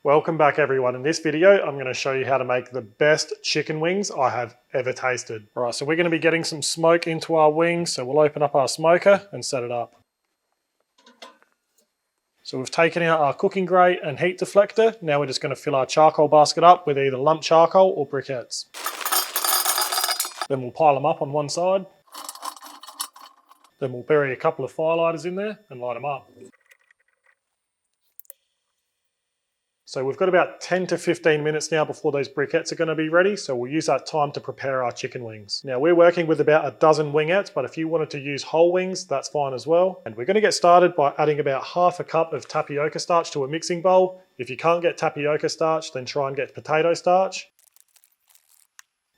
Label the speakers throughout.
Speaker 1: Welcome back everyone. In this video, I'm going to show you how to make the best chicken wings I have ever tasted. Alright, so we're going to be getting some smoke into our wings, so we'll open up our smoker and set it up. So we've taken out our cooking grate and heat deflector. Now we're just going to fill our charcoal basket up with either lump charcoal or briquettes. Then we'll pile them up on one side. Then we'll bury a couple of firelighters in there and light them up. So we've got about 10 to 15 minutes now before those briquettes are going to be ready, so we'll use that time to prepare our chicken wings. Now we're working with about a dozen wingettes, but if you wanted to use whole wings, that's fine as well. And we're going to get started by adding about half a cup of tapioca starch to a mixing bowl. If you can't get tapioca starch, then try and get potato starch.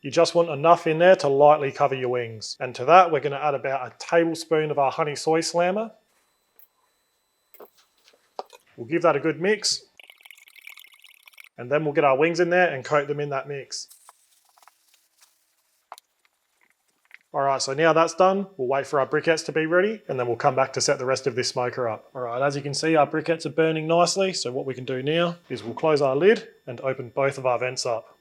Speaker 1: You just want enough in there to lightly cover your wings. And to that, we're going to add about a tablespoon of our honey soy slammer. We'll give that a good mix. And then we'll get our wings in there and coat them in that mix. Alright, so now that's done, we'll wait for our briquettes to be ready and then we'll come back to set the rest of this smoker up. Alright, as you can see, our briquettes are burning nicely, so what we can do now is we'll close our lid and open both of our vents up.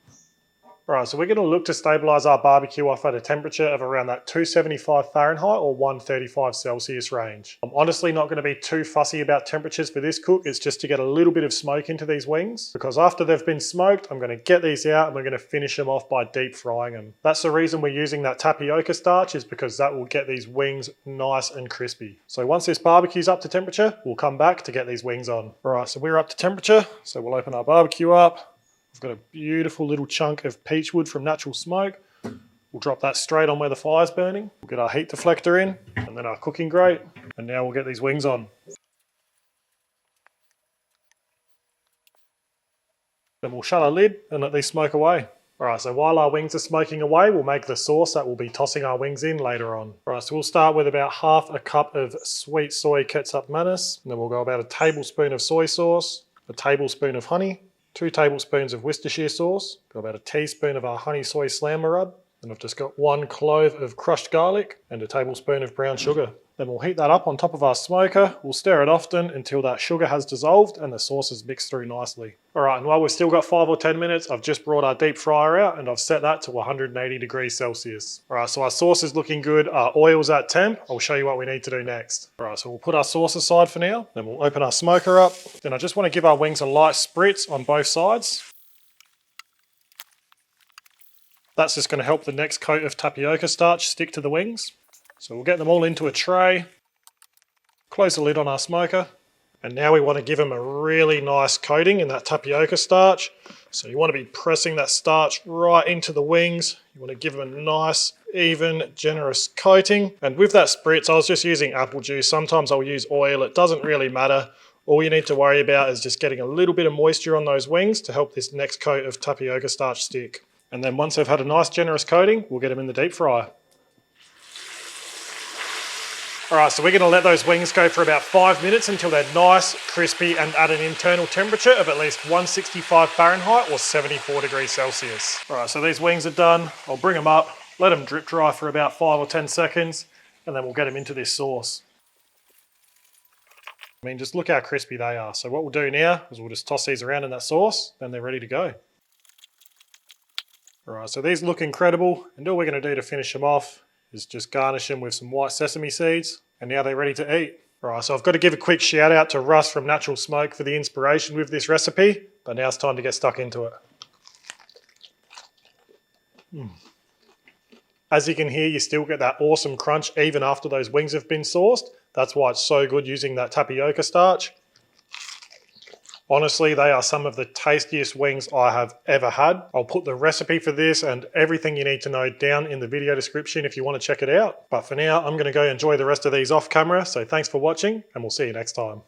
Speaker 1: Alright, so we're going to look to stabilise our barbecue off at a temperature of around that 275 Fahrenheit or 135 Celsius range. I'm honestly not going to be too fussy about temperatures for this cook, it's just to get a little bit of smoke into these wings, because after they've been smoked, I'm going to get these out and we're going to finish them off by deep frying them. That's the reason we're using that tapioca starch, is because that will get these wings nice and crispy. So once this barbecue's up to temperature, we'll come back to get these wings on. Alright, so we're up to temperature, so we'll open our barbecue up. We've got a beautiful little chunk of peach wood from natural smoke. We'll drop that straight on where the fire's burning. We'll get our heat deflector in and then our cooking grate. And now we'll get these wings on. Then we'll shut our lid and let these smoke away. Alright, so while our wings are smoking away, we'll make the sauce that we'll be tossing our wings in later on. Alright, so we'll start with about half a cup of sweet soy kecap mayonnaise. And then we'll go about a tablespoon of soy sauce, a tablespoon of honey, 2 tablespoons of Worcestershire sauce, got about a teaspoon of our honey soy slammer rub, and I've just got 1 clove of crushed garlic and a tablespoon of brown sugar. Then we'll heat that up on top of our smoker. We'll stir it often until that sugar has dissolved and the sauce is mixed through nicely. Alright, and while we've still got 5 or 10 minutes, I've just brought our deep fryer out and I've set that to 180 degrees Celsius. Alright, so our sauce is looking good, our oil's at temp. I'll show you what we need to do next. Alright, so we'll put our sauce aside for now, then we'll open our smoker up. Then I just want to give our wings a light spritz on both sides. That's just going to help the next coat of tapioca starch stick to the wings. So we'll get them all into a tray, close the lid on our smoker, and now we want to give them a really nice coating in that tapioca starch. So you want to be pressing that starch right into the wings. You want to give them a nice, even, generous coating. And with that spritz, I was just using apple juice. Sometimes I'll use oil, it doesn't really matter. All you need to worry about is just getting a little bit of moisture on those wings to help this next coat of tapioca starch stick. And then once they've had a nice generous coating, we'll get them in the deep fryer. Alright, so we're going to let those wings go for about 5 minutes until they're nice, crispy and at an internal temperature of at least 165 Fahrenheit or 74 degrees Celsius. Alright, so these wings are done. I'll bring them up, let them drip dry for about 5 or 10 seconds and then we'll get them into this sauce. I mean, just look how crispy they are. So what we'll do now is we'll just toss these around in that sauce, then they're ready to go. Alright, so these look incredible and all we're going to do to finish them off is just garnish them with some white sesame seeds, and now they're ready to eat. Alright, so I've got to give a quick shout out to Russ from Natural Smoke for the inspiration with this recipe, but now it's time to get stuck into it. As you can hear, you still get that awesome crunch even after those wings have been sauced. That's why it's so good using that tapioca starch. Honestly, they are some of the tastiest wings I have ever had. I'll put the recipe for this and everything you need to know down in the video description if you want to check it out. But for now, I'm going to go enjoy the rest of these off camera. So thanks for watching and we'll see you next time.